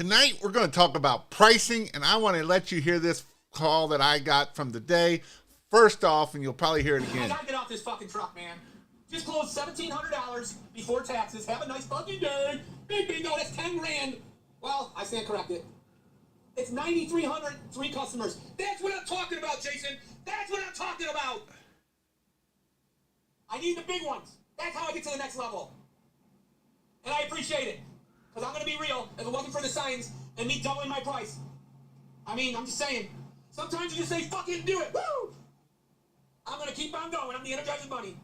Tonight, we're going to talk about pricing, and I want to let you hear this call that I got from the day. First off, and you'll probably hear it I again. gotta get off this fucking truck, man. Just closed $1,700 before taxes. Have a nice fucking day. Big bingo, that's 10 grand. Well, I stand corrected. It's 9,300, 3 customers. That's what I'm talking about, Jason. That's what I'm talking about. I need the big ones. That's how I get to the next level. And I appreciate it. Because I'm going to be real. If it wasn't for the signs and me doubling my price. I mean, I'm just saying. Sometimes you just say, fucking do it. Woo! I'm going to keep on going. I'm the Energizing Bunny.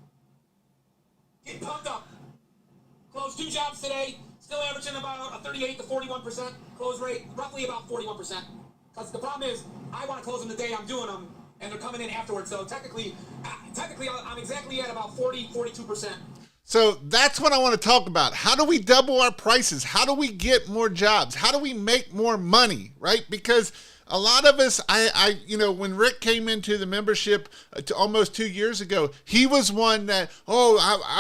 Getting pumped up. Closed 2 jobs today. Still averaging about a 38 to 41% close rate. Roughly about 41%. Because the problem is, I want to close them the day I'm doing them. And they're coming in afterwards. So technically I'm exactly at about 42%. So that's what I want to talk about. How do we double our prices? How do we get more jobs? How do we make more money, right? Because a lot of us, when Rick came into the membership almost 2 years ago, he was one that,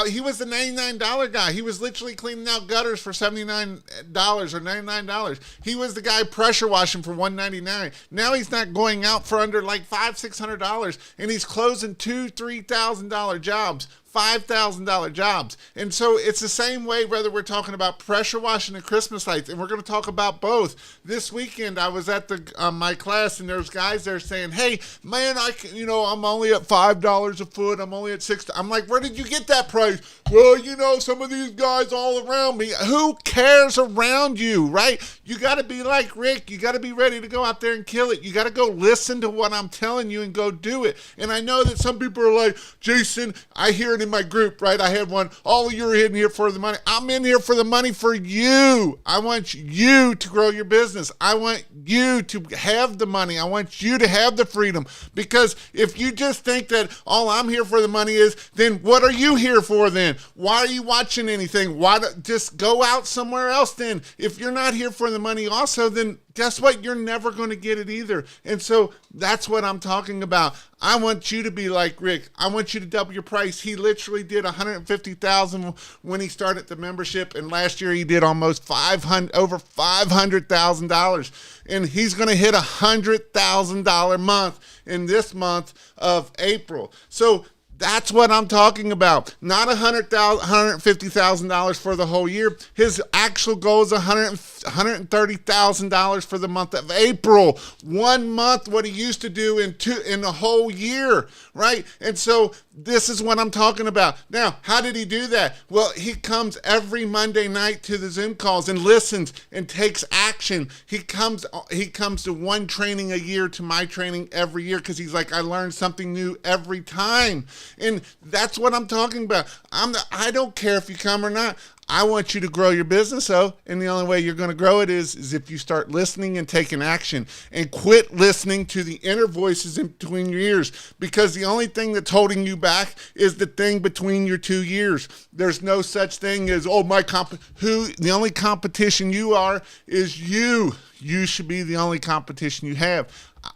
he was the $99 guy. He was literally cleaning out gutters for $79 or $99. He was the guy pressure washing for $199. Now he's not going out for under like $500-$600, and he's closing $2,000-$3,000 jobs. $5,000 jobs. And so it's the same way whether we're talking about pressure washing and Christmas lights, and we're going to talk about both. This weekend I was at my class, and there's guys there saying, hey, man, I'm only at $5 a foot. I'm only at $6. I'm like, where did you get that price? Well, some of these guys all around me. Who cares around you, right? You got to be like Rick. You got to be ready to go out there and kill it. You got to go listen to what I'm telling you and go do it. And I know that some people are like, Jason, I hear it in my group, right? I had one, you're in here for the money. I'm in here for the money for you. I want you to grow your business. I want you to have the money. I want you to have the freedom. Because if you just think that all I'm here for the money is, then what are you here for then? Why are you watching anything? Just go out somewhere else then? If you're not here for the money also, then guess what? You're never going to get it either. And so that's what I'm talking about. I want you to be like Rick. I want you to double your price. He literally did $150,000 when he started the membership, and last year he did almost over $500,000. And he's going to hit $100,000 month in this month of April. So that's what I'm talking about. Not $150,000 for the whole year. His actual goal is $130,000 for the month of April. 1 month, what he used to do in a whole year, right? And so this is what I'm talking about. Now, how did he do that? Well, he comes every Monday night to the Zoom calls and listens and takes action. He comes to one training a year, to my training every year, because he's like, I learned something new every time. And that's what I'm talking about. I don't care if you come or not. I want you to grow your business, though, and the only way you're going to grow it is if you start listening and taking action, and quit listening to the inner voices in between your ears, because the only thing that's holding you back is the thing between your 2 ears. There's no such thing as, the only competition you are is you. You should be the only competition you have.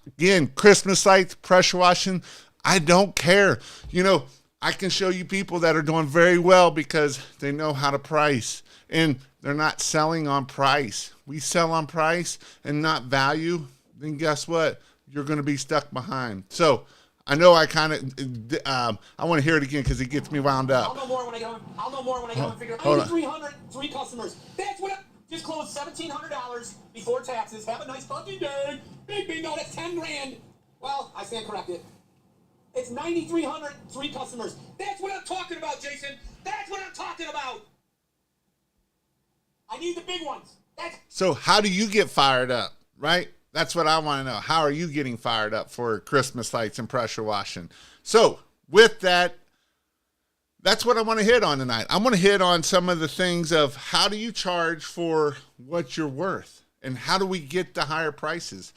Again, Christmas lights, pressure washing, I don't care. I can show you people that are doing very well because they know how to price, and they're not selling on price. We sell on price and not value, then guess what? You're going to be stuck behind. So I know I want to hear it again because it gets me wound up. I'll know more when I go and figure out. 9,300, 3 customers. That's what just closed $1,700 before taxes. Have a nice fucking day. Big bingo, that's 10 grand. Well, I stand corrected. It's 9,300, 3 customers. That's what I'm talking about, Jason. That's what I'm talking about. I need the big ones. So how do you get fired up, right? That's what I want to know. How are you getting fired up for Christmas lights and pressure washing? So with that, that's what I want to hit on tonight. I'm going to hit on some of the things of how do you charge for what you're worth, and how do we get the higher prices?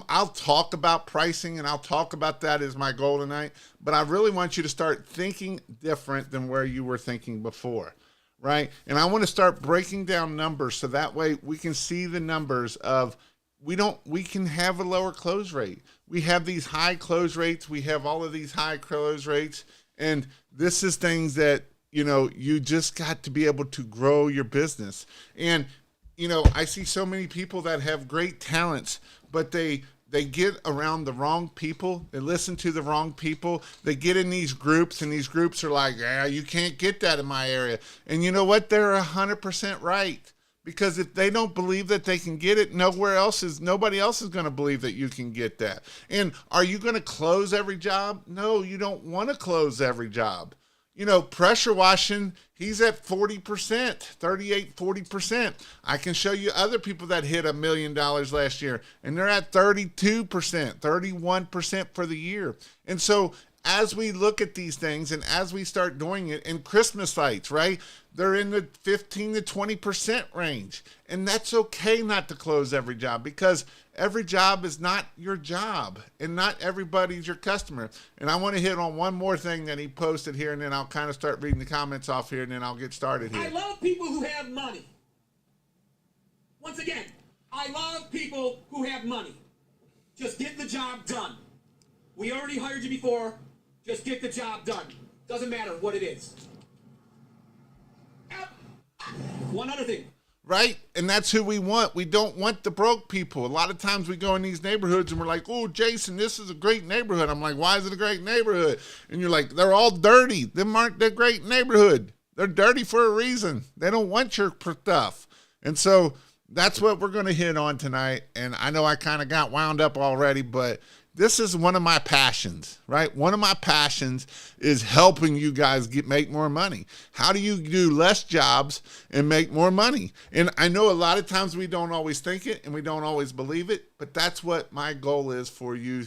I'll talk about pricing, and I'll talk about that as my goal tonight, but I really want you to start thinking different than where you were thinking before, right? And I want to start breaking down numbers so that way we can see the numbers of we can have a lower close rate. We have these high close rates. We have all of these high close rates, and this is things that, you just got to be able to grow your business. And I see so many people that have great talents, but they get around the wrong people. They listen to the wrong people. They get in these groups, and these groups are like, "Yeah, you can't get that in my area." And you know what? They're 100% right. Because if they don't believe that they can get it, nobody else is going to believe that you can get that. And are you going to close every job? No, you don't want to close every job. Pressure washing, he's at 40%, 38, 40%. I can show you other people that hit $1 million last year, and they're at 32%, 31% for the year. And so as we look at these things and as we start doing it, in Christmas lights, right, they're in the 15 to 20% range. And that's okay not to close every job, because every job is not your job and not everybody's your customer. And I want to hit on one more thing that he posted here, and then I'll kind of start reading the comments off here, and then I'll get started here. I love people who have money. Once again, I love people who have money. Just get the job done. We already hired you before. Just get the job done. Doesn't matter what it is. One other thing. Right? And that's who we want. We don't want the broke people. A lot of times we go in these neighborhoods and we're like, "Oh, Jason, this is a great neighborhood." I'm like, "Why is it a great neighborhood?" And you're like, "They're all dirty. Them aren't the great neighborhood. They're dirty for a reason. They don't want your stuff." And so that's what we're going to hit on tonight. And I know I kind of got wound up already, but this is one of my passions, right? One of my passions is helping you guys make more money. How do you do less jobs and make more money? And I know a lot of times we don't always think it and we don't always believe it, but that's what my goal is for you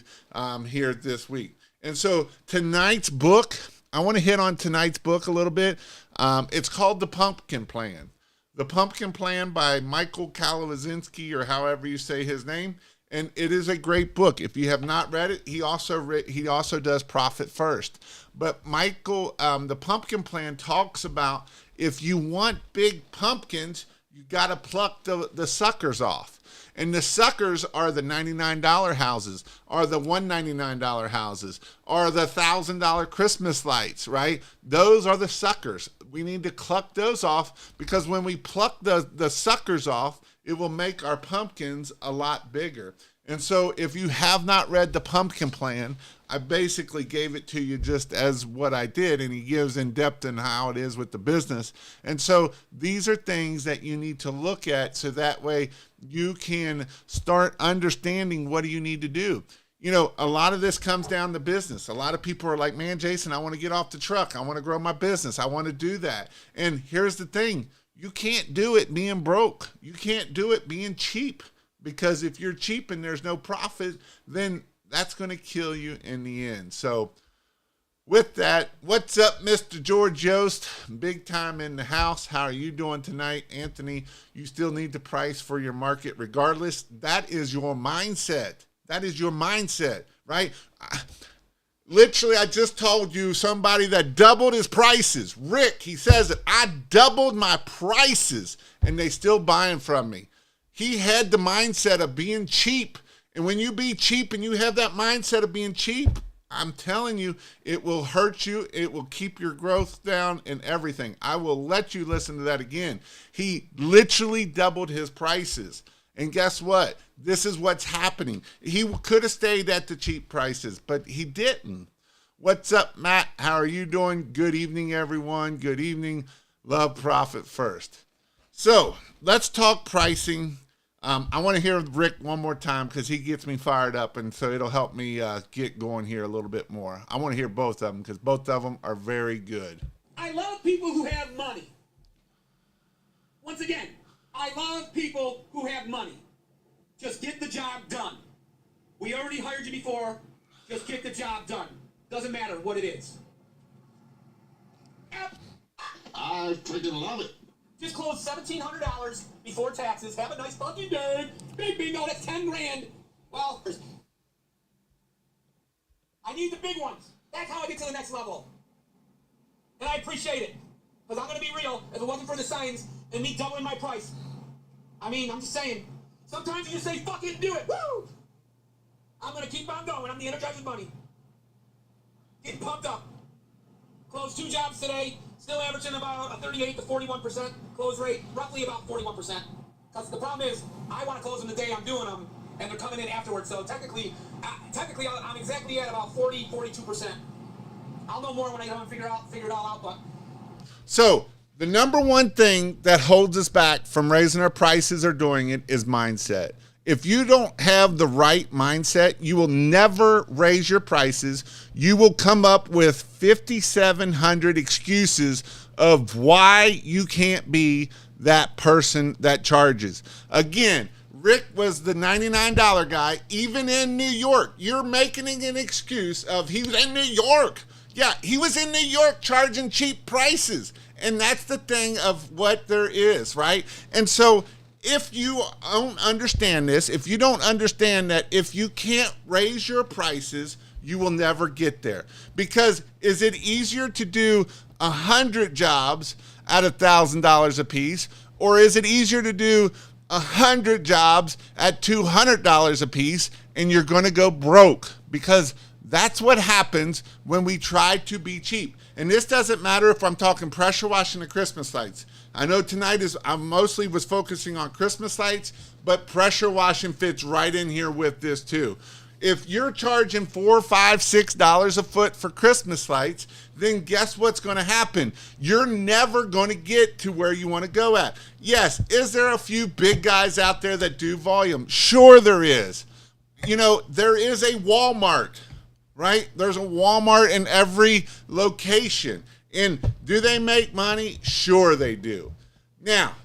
here this week. And so tonight's book, I want to hit on tonight's book a little bit. It's called The Pumpkin Plan. The Pumpkin Plan by Michael Kalawazinski, or however you say his name. And it is a great book. If you have not read it, he also does Profit First. But Michael, the Pumpkin Plan talks about, if you want big pumpkins, you got to pluck the suckers off. And the suckers are the $99 houses, are the $199 houses, are the $1,000 Christmas lights, right? Those are the suckers. We need to pluck those off, because when we pluck the suckers off, it will make our pumpkins a lot bigger. And so if you have not read The Pumpkin Plan, I basically gave it to you just as what I did, and he gives in depth in how it is with the business. And so these are things that you need to look at, so that way you can start understanding what do you need to do. A lot of this comes down to business. A lot of people are like, "Man, Jason, I want to get off the truck. I want to grow my business. I want to do that." And here's the thing. You can't do it being broke. You can't do it being cheap, because if you're cheap and there's no profit, then that's going to kill you in the end. So with that, what's up, Mr. George Yost? Big time in the house. How are you doing tonight? Anthony, you still need to price for your market regardless. That is your mindset. That is your mindset, right? Literally, I just told you somebody that doubled his prices. Rick, he says it. I doubled my prices, and they still buying from me. He had the mindset of being cheap. And when you be cheap and you have that mindset of being cheap, I'm telling you, it will hurt you. It will keep your growth down and everything. I will let you listen to that again. He literally doubled his prices. And guess what? This is what's happening. He could have stayed at the cheap prices, but he didn't. What's up, Matt? How are you doing? Good evening, everyone. Good evening. Love Profit First. So let's talk pricing. I want to hear Rick one more time, because he gets me fired up, and so it'll help me get going here a little bit more. I want to hear both of them, because both of them are very good. I love people who have money. Once again, I love people who have money. Just get the job done. We already hired you before. Just get the job done. Doesn't matter what it is. I freaking love it. Just close $1,700 before taxes. Have a nice fucking day. Big bingo, that's 10 grand. Well, I need the big ones. That's how I get to the next level. And I appreciate it. Because I'm going to be real. If it wasn't for the signs and me doubling my price. I'm just saying. Sometimes you just say, fucking do it. Woo! I'm going to keep on going. I'm the Undercharging bunny. Getting pumped up. Closed 2 jobs today. Still averaging about a 38 to 41% close rate. Roughly about 41%. Because the problem is, I want to close them the day I'm doing them, and they're coming in afterwards. So technically, I'm exactly at about 42%. I'll know more when I come and figure it all out. But So the number one thing that holds us back from raising our prices or doing it is mindset. If you don't have the right mindset, you will never raise your prices. You will come up with 5,700 excuses of why you can't be that person that charges. Again, Rick was the $99 guy, even in New York. You're making an excuse of he was in New York. Yeah, he was in New York charging cheap prices. And that's the thing of what there is, right? And so if you don't understand this, if you don't understand that if you can't raise your prices, you will never get there. Because is it easier to do 100 jobs at $1,000 a piece, or is it easier to do 100 jobs at $200 a piece and you're going to go broke? Because that's what happens when we try to be cheap. And this doesn't matter if I'm talking pressure washing or Christmas lights. I know tonight I mostly was focusing on Christmas lights, but pressure washing fits right in here with this too. If you're charging $4, $5, $6 a foot for Christmas lights, then guess what's going to happen? You're never going to get to where you want to go at. Yes, is there a few big guys out there that do volume? Sure there is. You know, there is a Walmart, right? There's a Walmart in every location. And do they make money? Sure they do. Now,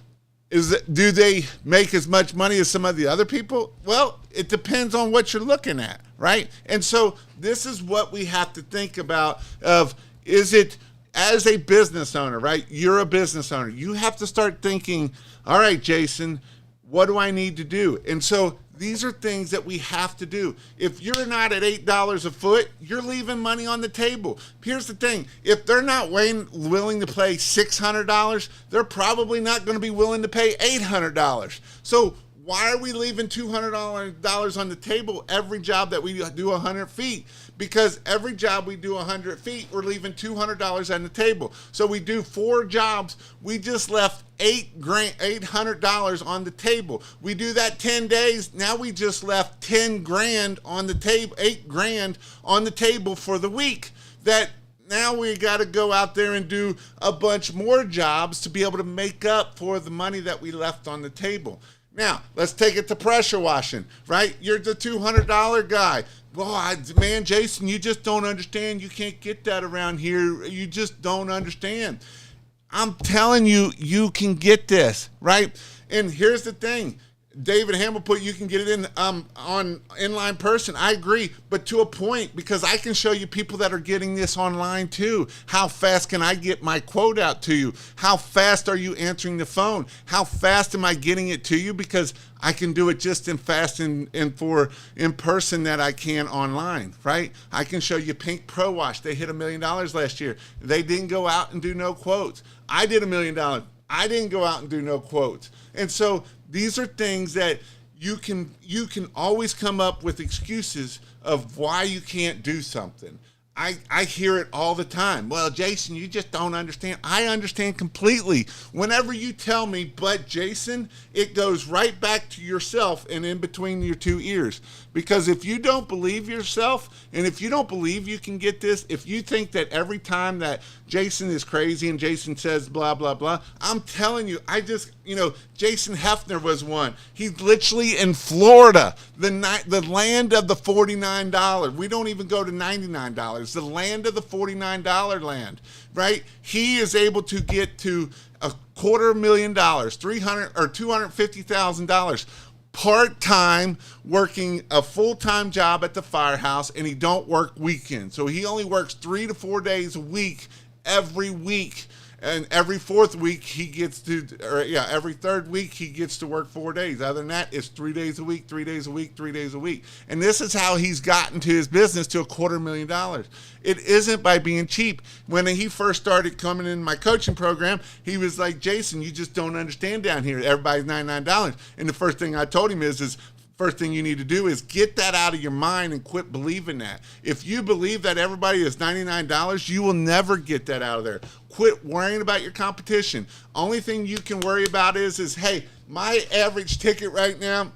do they make as much money as some of the other people? Well, it depends on what you're looking at, right? And so this is what we have to think about of, is it as a business owner, right? You're a business owner. You have to start thinking, all right, Jason, what do I need to do? And so these are things that we have to do. If you're not at $8 a foot, you're leaving money on the table. Here's the thing. If they're not willing to pay $600, they're probably not going to be willing to pay $800. So why are we leaving $200 on the table every job that we do 100 feet? Because every job we do 100 feet, we're leaving $200 on the table. So we do 4 jobs, we just left $800 on the table. We do that 10 days, now we just left 10 grand on the table, 8 grand on the table for the week. That now we got to go out there and do a bunch more jobs to be able to make up for the money that we left on the table. Now, let's take it to pressure washing, right? You're the $200 guy. Boy, man, Jason, you just don't understand. You can't get that around here. You just don't understand. I'm telling you, you can get this, right? And here's the thing. David Hamill put you can get it in on inline person. I agree, but to a point, because I can show you people that are getting this online too. How fast can I get my quote out to you? How fast are you answering the phone? How fast am I getting it to you? Because I can do it just in fast and for in person that I can online, right? I can show you Pink Pro Wash. They hit $1 million last year. They didn't go out and do no quotes. I did $1 million. I didn't go out and do no quotes. And so these are things that you can always come up with excuses of why you can't do something. I hear it all the time. Well, Jason, you just don't understand. I understand completely. Whenever you tell me, but Jason, it goes right back to yourself and in between your 2 ears. Because if you don't believe yourself, and if you don't believe you can get this, if you think that every time that Jason is crazy and Jason says blah, blah, blah, I'm telling you, Jason Hefner was one. He's literally in Florida, the land of the $49. We don't even go to $99. The land of the $49 land, right? He is able to get to $250,000, $250,000 part-time, working a full-time job at the firehouse, and he don't work weekends. So he only works 3 to 4 days a week, every week. And every fourth week he gets to, every third week he gets to work 4 days. Other than that, it's 3 days a week, 3 days a week, 3 days a week. And this is how he's gotten to his business to $250,000. It isn't by being cheap. When he first started coming in my coaching program, he was like, Jason, you just don't understand down here. Everybody's $99. And the first thing I told him is first thing you need to do is get that out of your mind and quit believing that. If you believe that everybody is $99, you will never get that out of there. Quit worrying about your competition. Only thing you can worry about is hey, My average ticket right now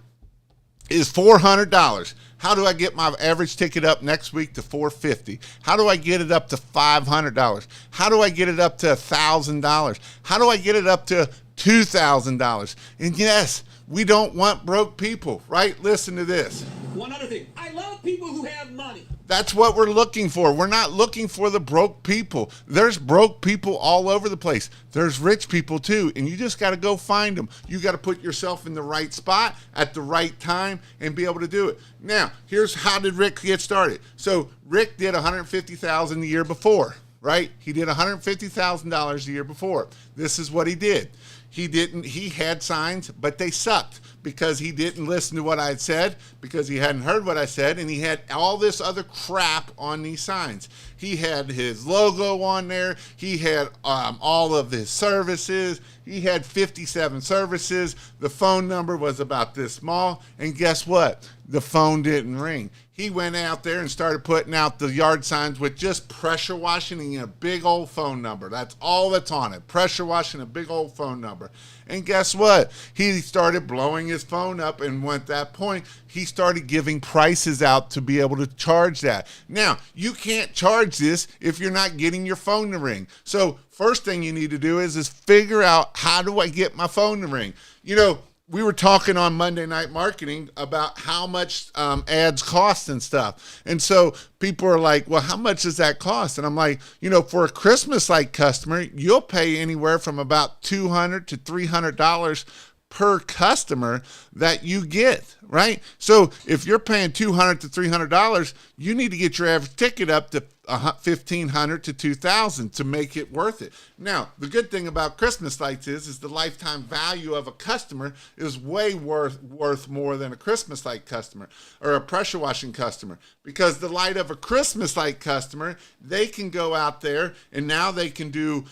is $400. How do I get my average ticket up next week to $450? How do I get it up to $500? How do I get it up to $1,000? How do I get it up to $2,000? And yes, we don't want broke people, right? Listen to this. One other thing. I love people who have money. That's what we're looking for. We're not looking for the broke people. There's broke people all over the place. There's rich people too, and you just got to go find them. You got to put yourself in the right spot at the right time and be able to do it. Now, here's how did Rick get started. So Rick did $150,000 the year before, right? He did $150,000 the year before. This is what he did. He had signs, but they sucked because he didn't listen to what I had said, because he hadn't heard what I said, and he had all this other crap on these signs. He had his logo on there. He had all of his services. He had 57 services. The phone number was about this small, and guess what? The phone didn't ring. He went out there and started putting out the yard signs with just pressure washing and a big old phone number. That's all that's on it. Pressure washing, a big old phone number. And guess what? He started blowing his phone up, and at that point, he started giving prices out to be able to charge that. Now, you can't charge this if you're not getting your phone to ring. So first thing you need to do is figure out, how do I get my phone to ring? You know, we were talking on Monday Night Marketing about how much ads cost and stuff. And so people are like, well, how much does that cost? And I'm like, you know, for a Christmas-like customer, you'll pay anywhere from about $200 to $300 per customer that you get, right? So if you're paying $200 to $300, you need to get your average ticket up to $1,500 to $2,000 to make it worth it. Now, the good thing about Christmas lights is the lifetime value of a customer is way worth more than a Christmas light customer or a pressure washing customer, because the light of a Christmas light customer, they can go out there and now they can do,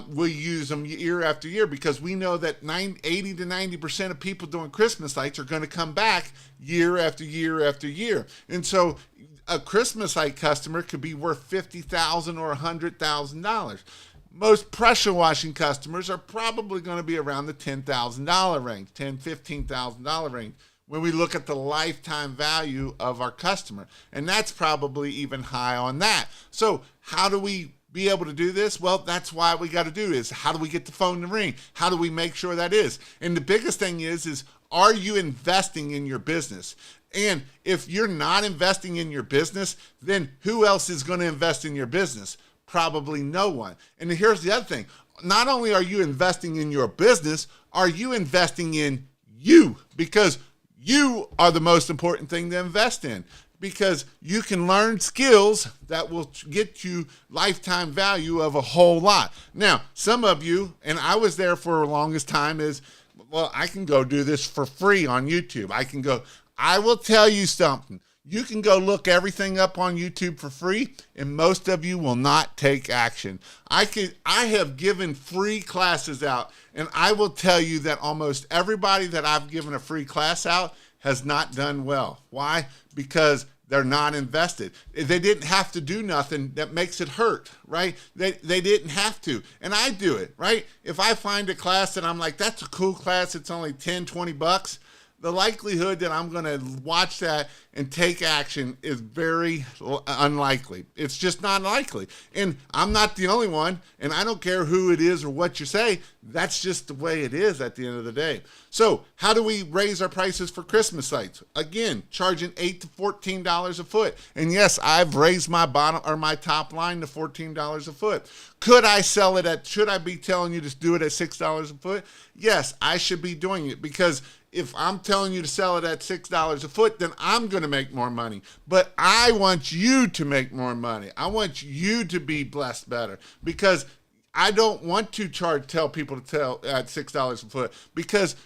we use them year after year, because we know that 80 to 90% of people doing Christmas lights are going to come back year after year after year. And so a Christmas light customer could be worth $50,000 or $100,000. Most pressure washing customers are probably going to be around the $10,000 range, $10,000, $15,000 range, when we look at the lifetime value of our customer. And that's probably even high on that. So how do we be able to do this? Well, that's why we got to do is, how do we get the phone to ring? How do we make sure that is? And the biggest thing is are you investing in your business? And if you're not investing in your business, then who else is going to invest in your business? Probably no one. And here's the other thing. Not only are you investing in your business, are you investing in you? Because you are the most important thing to invest in, because you can learn skills that will get you lifetime value of a whole lot. Now, some of you, and I was there for the longest time, is, well, I can go do this for free on YouTube. I will tell you something. You can go look everything up on YouTube for free, and most of you will not take action. I have given free classes out, and I will tell you that almost everybody that I've given a free class out has not done well. Why? Because they're not invested. They didn't have to do nothing that makes it hurt, right? They didn't have to. And I do it, right? If I find a class that I'm like, that's a cool class, it's only 10, 20 bucks, the likelihood that I'm going to watch that and take action is very unlikely. It's just not likely. And I'm not the only one, and I don't care who it is or what you say. That's just the way it is at the end of the day. So how do we raise our prices for Christmas lights? Again, charging $8 to $14 a foot. And yes, I've raised my bottom or my top line to $14 a foot. Could I sell it should I be telling you to do it at $6 a foot? Yes, I should be doing it, because if I'm telling you to sell it at $6 a foot, then I'm going to make more money. But I want you to make more money. I want you to be blessed better, because I don't want to tell people to sell at $6 a foot, because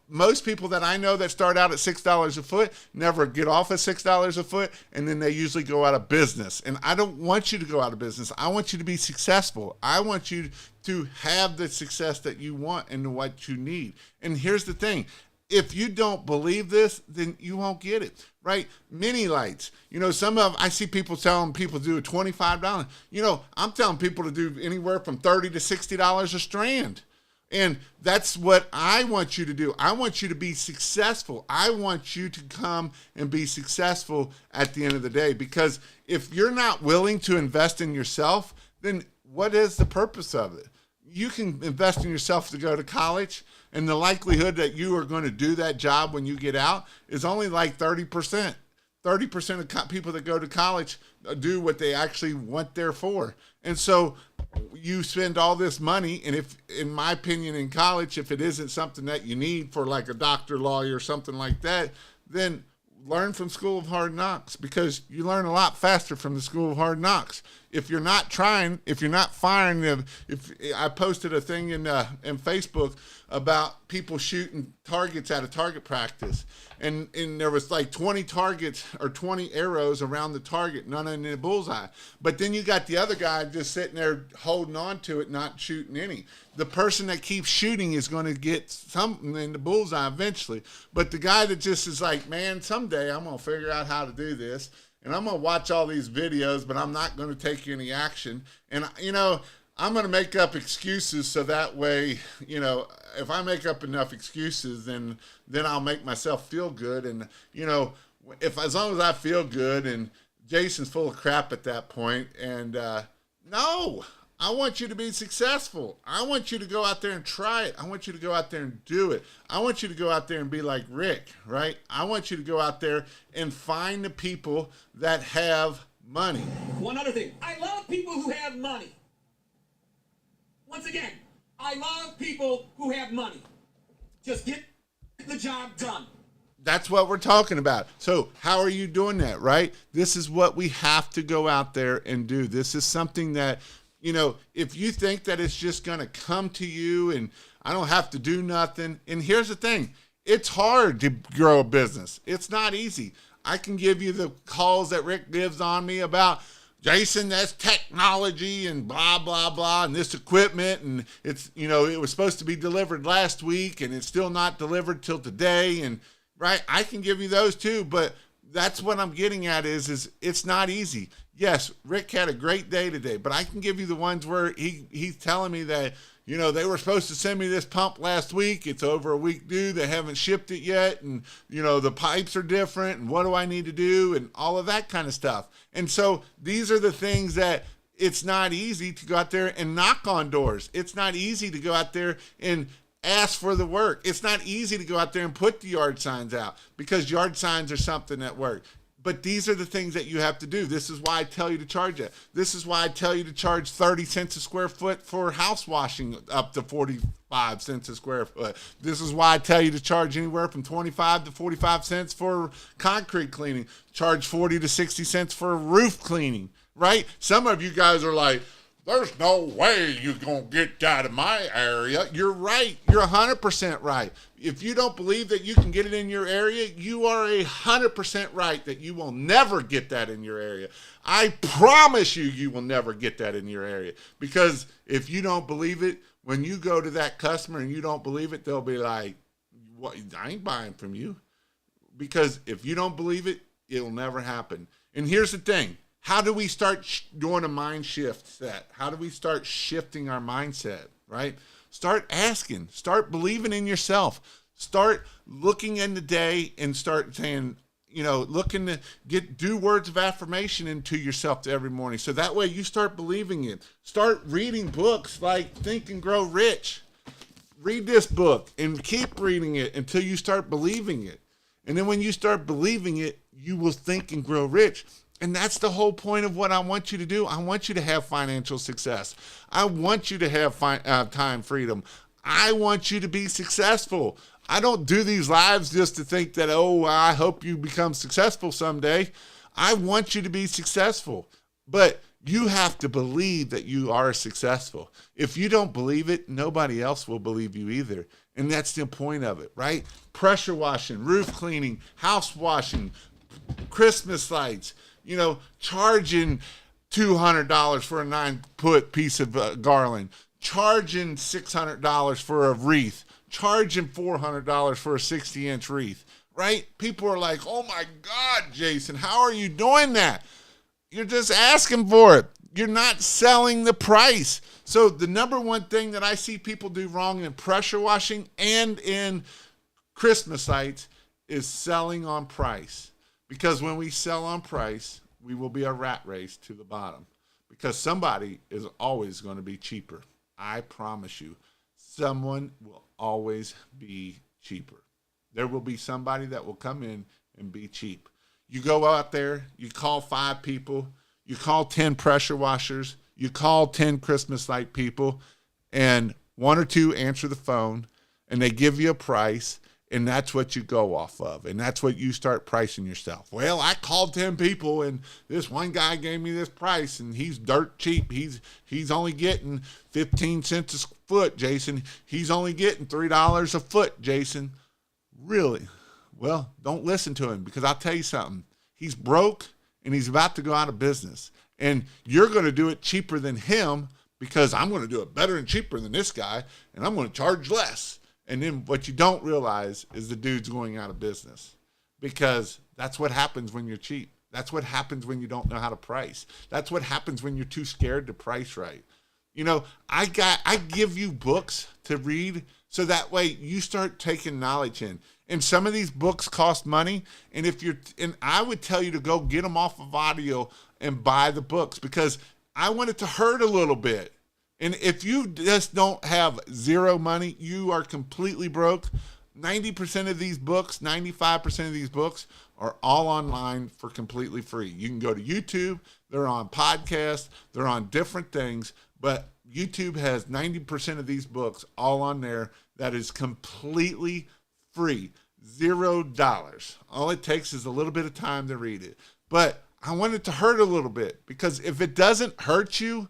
most people that I know that start out at $6 a foot never get off at $6 a foot, and then they usually go out of business. And I don't want you to go out of business. I want you to be successful. I want you to have the success that you want and what you need. And here's the thing. If you don't believe this, then you won't get it, right? Mini lights. I see people telling people to do $25. I'm telling people to do anywhere from $30 to $60 a strand. And that's what I want you to do. I want you to be successful. I want you to come and be successful at the end of the day. Because if you're not willing to invest in yourself, then what is the purpose of it? You can invest in yourself to go to college, and the likelihood that you are going to do that job when you get out is only like 30%. 30% of people that go to college do what they actually went there for. And so you spend all this money, and if, in my opinion, in college, if it isn't something that you need for like a doctor, lawyer, something like that, then learn from School of Hard Knocks, because you learn a lot faster from the School of Hard Knocks. If you're not trying, if you're not firing them, if I posted a thing in Facebook about people shooting targets at a target practice, and there was like 20 targets or 20 arrows around the target, none in the bullseye. But then you got the other guy just sitting there holding on to it, not shooting any. The person that keeps shooting is going to get something in the bullseye eventually. But the guy that just is like, man, someday I'm going to figure out how to do this, and I'm going to watch all these videos, but I'm not going to take any action. And, I'm going to make up excuses so that way, if I make up enough excuses, then I'll make myself feel good. And, as long as I feel good, and Jason's full of crap at that point. And no, I want you to be successful. I want you to go out there and try it. I want you to go out there and do it. I want you to go out there and be like Rick, right? I want you to go out there and find the people that have money. One other thing. I love people who have money. Once again, I love people who have money. Just get the job done. That's what we're talking about. So how are you doing that, right? This is what we have to go out there and do. This is something that, if you think that it's just going to come to you and I don't have to do nothing. And here's the thing. It's hard to grow a business. It's not easy. I can give you the calls that Rick gives on me about, Jason, that's technology and blah, blah, blah, and this equipment, and it's, it was supposed to be delivered last week, and it's still not delivered till today, and, right, I can give you those too, but that's what I'm getting at is it's not easy. Yes, Rick had a great day today, but I can give you the ones where he's telling me that, they were supposed to send me this pump last week. It's over a week due. They haven't shipped it yet. And, the pipes are different. And what do I need to do? And all of that kind of stuff. And so these are the things that it's not easy to go out there and knock on doors. It's not easy to go out there and ask for the work. It's not easy to go out there and put the yard signs out, because yard signs are something that work. But these are the things that you have to do. This is why I tell you to charge it. This is why I tell you to charge 30 cents a square foot for house washing up to 45 cents a square foot. This is why I tell you to charge anywhere from 25 to 45 cents for concrete cleaning. Charge 40 to 60 cents for roof cleaning, right? Some of you guys are like, there's no way you're going to get that in my area. You're right. You're 100% right. If you don't believe that you can get it in your area, you are 100% right that you will never get that in your area. I promise you will never get that in your area. Because if you don't believe it, when you go to that customer and you don't believe it, they'll be like, "What? I ain't buying from you." Because if you don't believe it, it'll never happen. And here's the thing. How do we start doing a mind shift set? How do we start shifting our mindset, right? Start asking. Start believing in yourself. Start looking in the day and start saying, looking to do words of affirmation into yourself every morning. So that way you start believing it. Start reading books like Think and Grow Rich. Read this book and keep reading it until you start believing it. And then when you start believing it, you will think and grow rich. And that's the whole point of what I want you to do. I want you to have financial success. I want you to have time freedom. I want you to be successful. I don't do these lives just to think that, I hope you become successful someday. I want you to be successful. But you have to believe that you are successful. If you don't believe it, nobody else will believe you either. And that's the point of it, right? Pressure washing, roof cleaning, house washing, Christmas lights, charging $200 for a 9-foot piece of garland, charging $600 for a wreath, charging $400 for a 60-inch wreath, right? People are like, oh my God, Jason, how are you doing that? You're just asking for it. You're not selling the price. So the number one thing that I see people do wrong in pressure washing and in Christmas lights is selling on price. Because when we sell on price, we will be a rat race to the bottom. Because somebody is always going to be cheaper. I promise you, someone will always be cheaper. There will be somebody that will come in and be cheap. You go out there, you call 5 people, you call 10 pressure washers, you call 10 Christmas light people, and 1 or 2 answer the phone, and they give you a price, and that's what you go off of, and that's what you start pricing yourself. Well, I called 10 people, and this one guy gave me this price, and he's dirt cheap. He's only getting 15 cents a foot, Jason. He's only getting $3 a foot, Jason. Really? Well, don't listen to him, because I'll tell you something. He's broke, and he's about to go out of business. And you're going to do it cheaper than him, because I'm going to do it better and cheaper than this guy, and I'm going to charge less. And then what you don't realize is the dude's going out of business, because that's what happens when you're cheap. That's what happens when you don't know how to price. That's what happens when you're too scared to price right. You know, I give you books to read so that way you start taking knowledge in. And some of these books cost money, and I would tell you to go get them off of audio and buy the books, because I want it to hurt a little bit. And if you just don't have zero money, you are completely broke. 90% of these books, 95% of these books are all online for completely free. You can go to YouTube. They're on podcasts. They're on different things. But YouTube has 90% of these books all on there that is completely free. $0. All it takes is a little bit of time to read it. But I want it to hurt a little bit, because if it doesn't hurt you,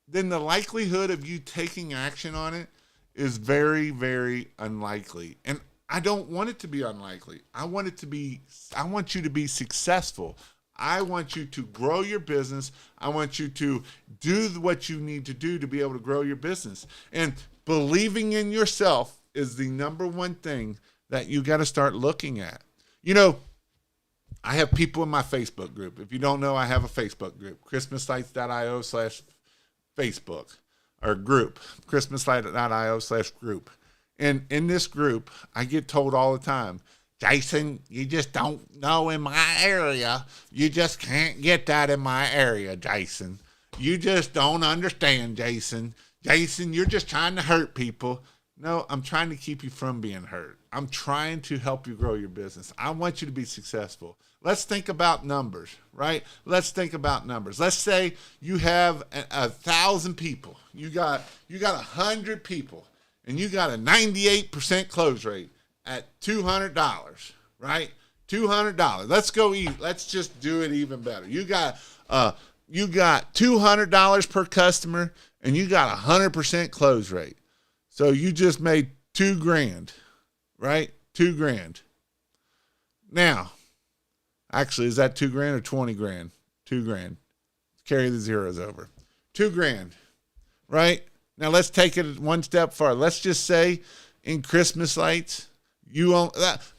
then the likelihood of you taking action on it is very, very unlikely. And I don't want it to be unlikely. I want you to be successful. I want you to grow your business. I want you to do what you need to do to be able to grow your business. And believing in yourself is the number one thing that you got to start looking at. You know, I have people in my Facebook group. If you don't know, I have a Facebook group, christmaslights.io/Facebook, or group, christmaslight.io/group. And in this group, I get told all the time, Jason, you just don't know in my area. You just can't get that in my area, Jason. You just don't understand, Jason. Jason, you're just trying to hurt people. No, I'm trying to keep you from being hurt. I'm trying to help you grow your business. I want you to be successful. Let's think about numbers, right? Let's think about numbers. Let's say you have 1,000 people. You got 100 people, and you got a 98% close rate at $200, right? $200. Let's go eat. Let's just do it even better. You got $200 per customer, and you got 100% close rate. So you just made $2,000, right? $2,000. Now, actually, is that $2,000 or $20,000? $2,000. Carry the zeros over. $2,000, right? Now let's take it one step farther. Let's just say in Christmas lights,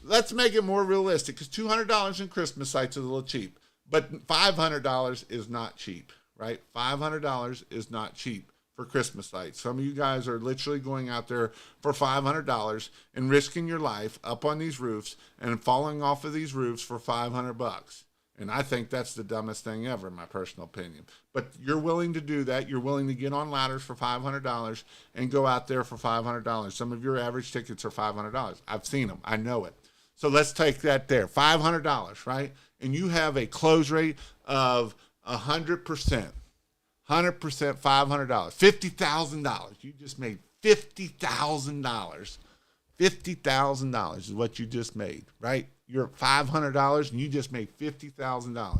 let's make it more realistic, because $200 in Christmas lights is a little cheap, but $500 is not cheap, right? $500 is not cheap for Christmas lights. Some of you guys are literally going out there for $500 and risking your life up on these roofs and falling off of these roofs for $500. And I think that's the dumbest thing ever, in my personal opinion. But you're willing to do that. You're willing to get on ladders for $500 and go out there for $500. Some of your average tickets are $500. I've seen them. I know it. So let's take that there. $500, right? And you have a close rate of 100%. 100%, $500, $50,000. You just made $50,000. $50,000 is what you just made, right? You're at $500 and you just made $50,000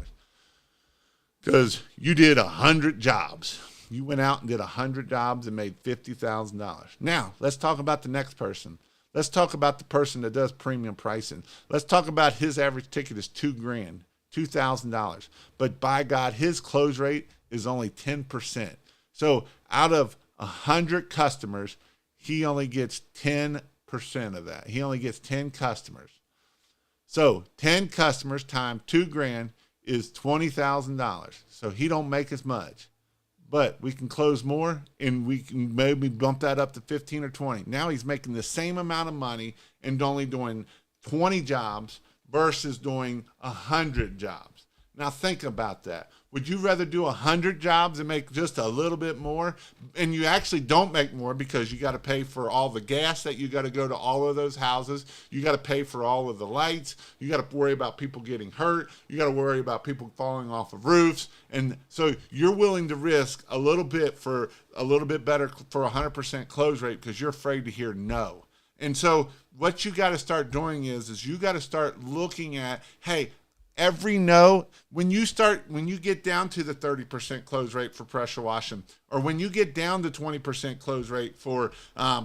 because you did 100 jobs. You went out and did 100 jobs and made $50,000. Now, let's talk about the next person. Let's talk about the person that does premium pricing. Let's talk about his average ticket is $2,000, $2,000. But by God, his close rate is only 10%. So out of 100 customers, he only gets 10% of that. He only gets 10 customers. So 10 customers times $2,000 is $20,000. So he don't make as much. but we can close more and we can maybe bump that up to 15 or 20. Now he's making the same amount of money and only doing 20 jobs versus doing 100 jobs. Now think about that. Would you rather do 100 jobs and make just a little bit more? And you actually don't make more because you got to pay for all the gas that you got to go to all of those houses. You got to pay for all of the lights. You got to worry about people getting hurt. You got to worry about people falling off of roofs. And so you're willing to risk a little bit for a little bit better for 100% close rate because you're afraid to hear no. And so what you got to start doing is you got to start looking at, hey, every no, when you get down to the 30% close rate for pressure washing, or when you get down to 20% close rate for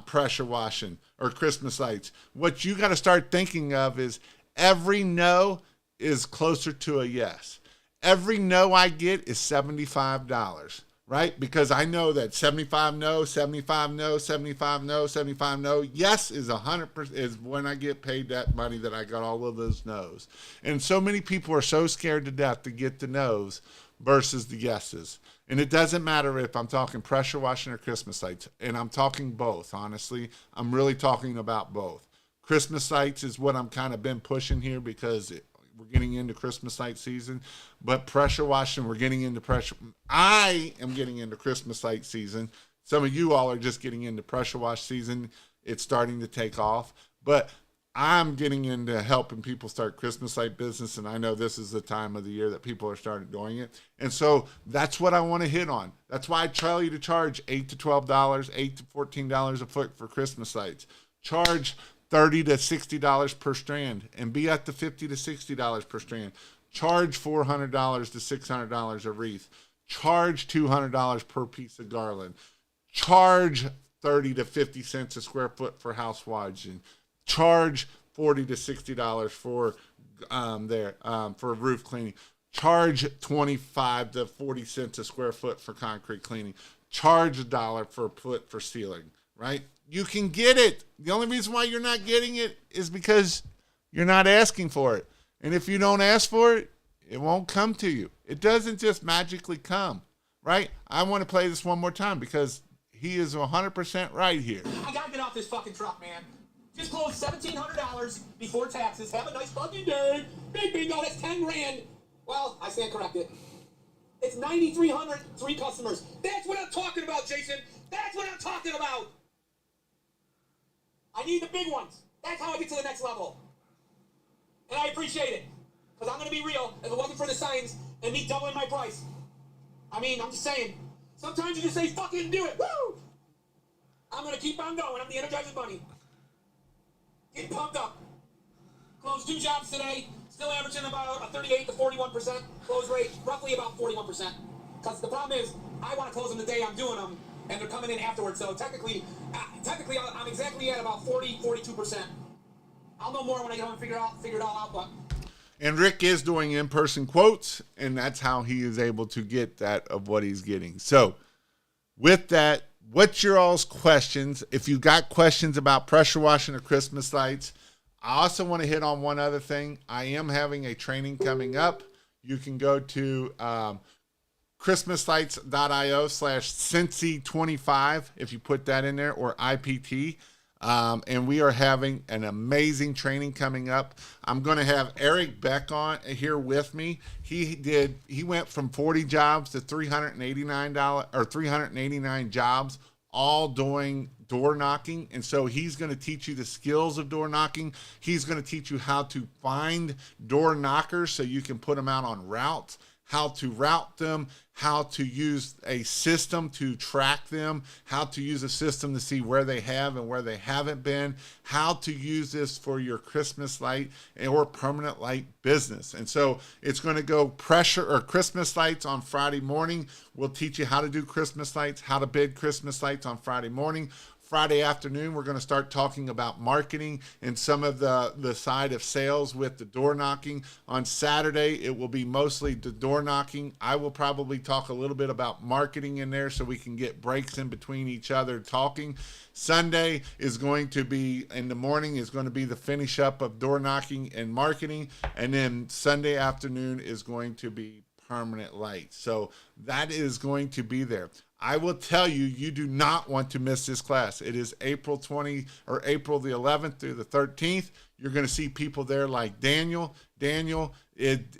pressure washing or Christmas lights, what you got to start thinking of is every no is closer to a yes. Every no I get is $75. Right? Because I know that 75 no, 75 no, 75 no, 75 no. Yes is 100% is when I get paid that money that I got all of those no's. And so many people are so scared to death to get the no's versus the yeses. And it doesn't matter if I'm talking pressure washing or Christmas lights. And I'm talking both, honestly. I'm really talking about both. Christmas lights is what I'm kind of been pushing here because we're getting into Christmas light season, but pressure washing, we're getting into pressure. I am getting into Christmas light season. Some of you all are just getting into pressure wash season. It's starting to take off, but I'm getting into helping people start Christmas light business. And I know this is the time of the year that people are starting doing it. And so that's what I want to hit on. That's why I tell you to charge $8 to $12, $8 to $14 a foot for Christmas lights. Charge $30 to $60 per strand and be at the $50 to $60 per strand. Charge $400 to $600 a wreath. Charge $200 per piece of garland. Charge 30 to 50 cents a square foot for house washing. Charge $40 to $60 for for roof cleaning. Charge 25 to 40 cents a square foot for concrete cleaning. Charge $1 per foot for ceiling, right? You can get it. The only reason why you're not getting it is because you're not asking for it. And if you don't ask for it, it won't come to you. It doesn't just magically come, right? I want to play this one more time because he is 100% right here. I gotta get off this fucking truck, man. Just close $1,700 before taxes. Have a nice fucking day. Big bingo, that's 10 grand. Well, I stand corrected. It's 9,300, 3 customers. That's what I'm talking about, Jason. That's what I'm talking about. I need the big ones. That's how I get to the next level. And I appreciate it. Because I'm going to be real. If it wasn't for the signs and me doubling my price. I mean, I'm just saying. Sometimes you just say, fucking do it. Woo! I'm going to keep on going. I'm the Energizing Bunny. Getting pumped up. Closed 2 jobs today. Still averaging about a 38 to 41% close rate. Roughly about 41%. Because the problem is, I want to close them the day I'm doing them. And they're coming in afterwards, so technically, I'm exactly at about 42%. I'll know more when I get home and figure it all out. But and Rick is doing in-person quotes, and that's how he is able to get that of what he's getting. So, with that, what's your all's questions? If you got questions about pressure washing or Christmas lights, I also want to hit on one other thing. I am having a training coming up. You can go to christmaslights.io/Cincy25 if you put that in there, or IPT. And we are having an amazing training coming up. I'm going to have Eric Beck on here with me. He went from 40 jobs to $389 jobs, all doing door knocking. And so he's going to teach you the skills of door knocking. He's going to teach you how to find door knockers so you can put them out on routes, how to route them, how to use a system to track them, how to use a system to see where they have and where they haven't been, how to use this for your Christmas light or permanent light business. And so it's going to go pressure or Christmas lights on Friday morning. We'll teach you how to do Christmas lights, how to bid Christmas lights on Friday morning. Friday afternoon, we're going to start talking about marketing and some of the side of sales with the door knocking. On Saturday, it will be mostly the door knocking. I will probably talk a little bit about marketing in there so we can get breaks in between each other talking. Sunday is going to be, in the morning, is going to be the finish up of door knocking and marketing. And then Sunday afternoon is going to be permanent lights. So that is going to be there. I will tell you, you do not want to miss this class. It is April the 11th through the 13th. You're going to see people there like Daniel. Daniel did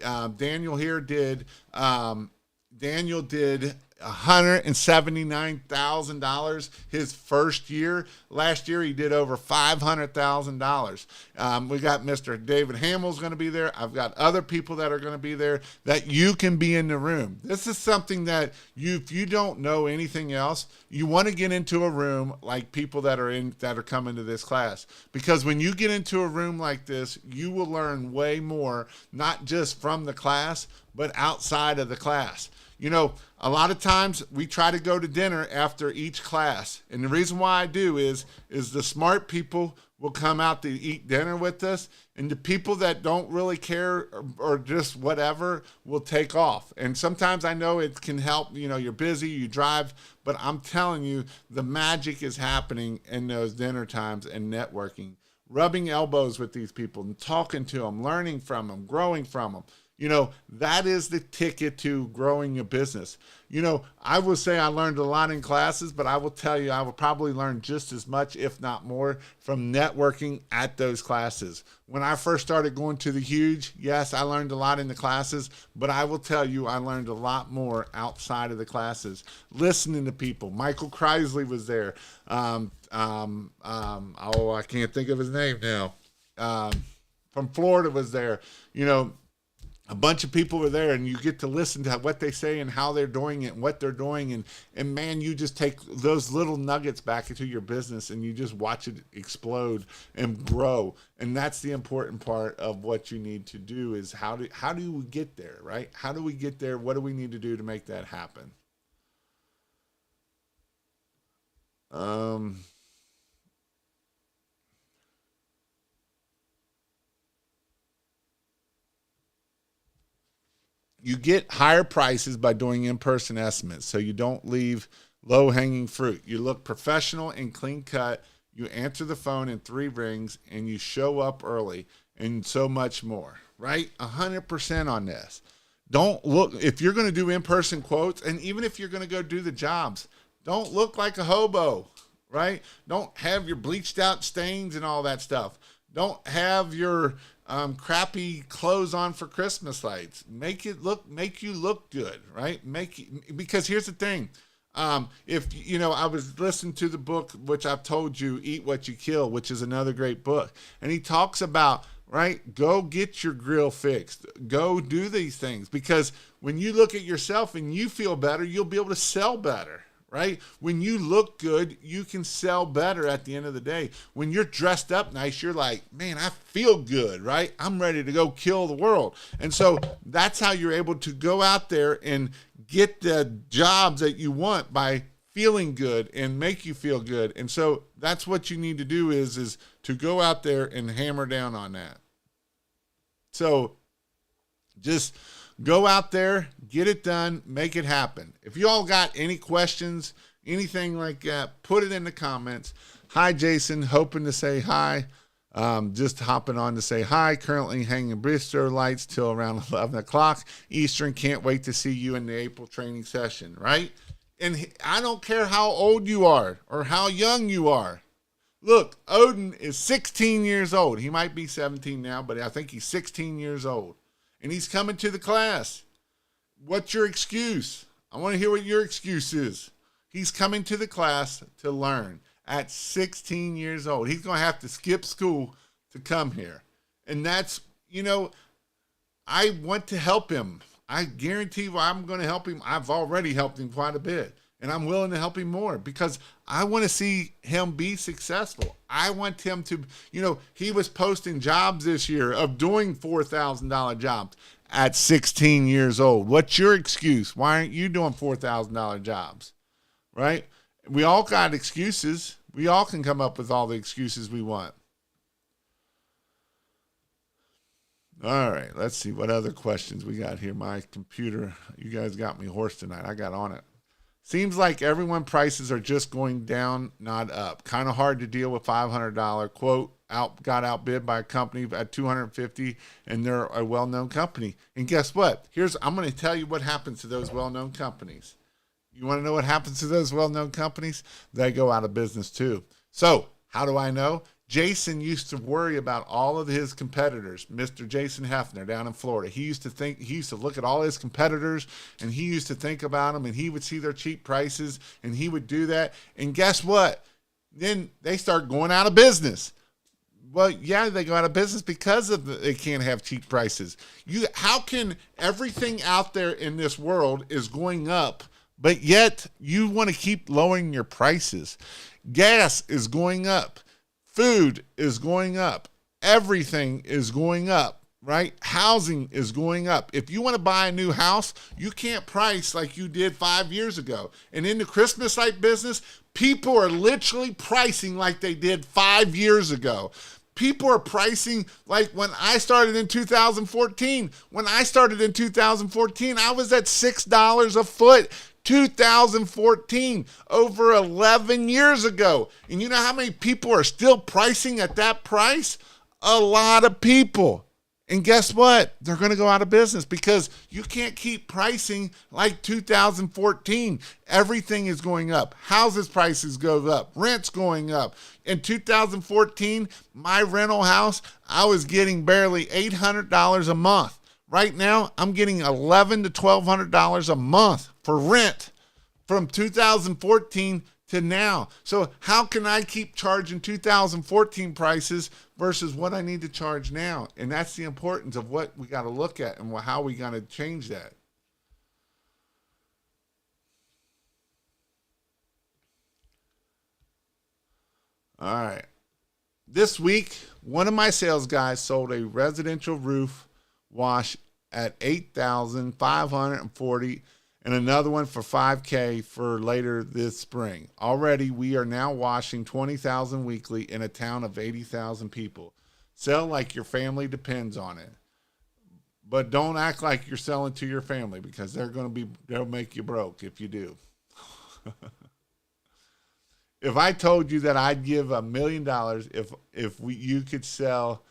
$179,000 his first year. Last year he did over $500,000. We got Mr. David Hamill's going to be there. I've got other people that are going to be there that you can be in the room. This is something that if you don't know anything else, you want to get into a room like people that are coming to this class, because when you get into a room like this, you will learn way more, not just from the class, but outside of the class. You know, a lot of times we try to go to dinner after each class. And the reason why I do is the smart people will come out to eat dinner with us, and the people that don't really care or just whatever will take off. And sometimes I know it can help, you know, you're busy, you drive, but I'm telling you, the magic is happening in those dinner times and networking, rubbing elbows with these people and talking to them, learning from them, growing from them. You know, that is the ticket to growing your business. You know, I will say I learned a lot in classes, but I will tell you, I will probably learn just as much, if not more, from networking at those classes. When I first started going to the Huge, yes, I learned a lot in the classes, but I will tell you, I learned a lot more outside of the classes, listening to people. Michael Crisley was there. I can't think of his name now. From Florida was there. You know, a bunch of people were there, and you get to listen to what they say and how they're doing it and what they're doing. And man, you just take those little nuggets back into your business and you just watch it explode and grow. And that's the important part of what you need to do is how do we get there, right? How do we get there? What do we need to do to make that happen? You get higher prices by doing in-person estimates, so you don't leave low-hanging fruit. You look professional and clean-cut. You answer the phone in 3 rings, and you show up early, and so much more, right? 100% on this. Don't look, if you're going to do in-person quotes, and even if you're going to go do the jobs, don't look like a hobo, right? Don't have your bleached out stains and all that stuff. Don't have your crappy clothes on for Christmas lights. Make you look good, right? Because here's the thing. If you know, I was listening to the book, which I've told you, Eat What You Kill, which is another great book. And he talks about, right, go get your grill fixed. Go do these things, because when you look at yourself and you feel better, you'll be able to sell better. Right? When you look good, you can sell better at the end of the day. When you're dressed up nice, you're like, man, I feel good, right? I'm ready to go kill the world. And so that's how you're able to go out there and get the jobs that you want, by feeling good and make you feel good. And so that's what you need to do is to go out there and hammer down on that. So just go out there, get it done, make it happen. If you all got any questions, anything like that, put it in the comments. Hi, Jason. Hoping to say hi. Just hopping on to say hi. Currently hanging bistro lights till around 11 o'clock Eastern. Can't wait to see you in the April training session, right? And I don't care how old you are or how young you are. Look, Odin is 16 years old. He might be 17 now, but I think he's 16 years old. And he's coming to the class. What's your excuse? I want to hear what your excuse is. He's coming to the class to learn at 16 years old. He's going to have to skip school to come here. And that's, you know, I want to help him. I guarantee you I'm going to help him. I've already helped him quite a bit. And I'm willing to help him more because I want to see him be successful. I want him to, you know, he was posting jobs this year of doing $4,000 jobs at 16 years old. What's your excuse? Why aren't you doing $4,000 jobs? Right? We all got excuses. We all can come up with all the excuses we want. All right, let's see what other questions we got here. My computer, you guys got me hoarse tonight. I got on it. Seems like everyone prices are just going down, not up. Kind of hard to deal with $500 quote got outbid by a company at 250, and they're a well-known company. And guess what? I'm going to tell you what happens to those well-known companies. You want to know what happens to those well-known companies? They go out of business too. So how do I know? Jason used to worry about all of his competitors. Mr. Jason Hefner down in Florida. He used to look at all his competitors, and he used to think about them, and he would see their cheap prices, and he would do that. And guess what? Then they start going out of business. Well, yeah, they go out of business because they can't have cheap prices. How can everything out there in this world is going up, but yet you want to keep lowering your prices? Gas is going up. Food is going up. Everything is going up, right? Housing is going up. If you want to buy a new house, you can't price like you did 5 years ago. And in the Christmas light business, people are literally pricing like they did 5 years ago. People are pricing like when I started in 2014. When I started in 2014, I was at $6 a foot. 2014, over 11 years ago. And you know how many people are still pricing at that price? A lot of people. And guess what? They're going to go out of business because you can't keep pricing like 2014. Everything is going up. Houses prices go up. Rent's going up. In 2014, my rental house, I was getting barely $800 a month. Right now, I'm getting $1,100 to $1,200 a month for rent from 2014 to now. So how can I keep charging 2014 prices versus what I need to charge now? And that's the importance of what we got to look at and how we got to change that. All right. This week, one of my sales guys sold a residential roof wash at $8,540 and another one for $5,000 for later this spring. Already, we are now washing $20,000 weekly in a town of 80,000 people. Sell like your family depends on it. But don't act like you're selling to your family because they'll make you broke if you do. If I told you that I'd give $1 million if you could sell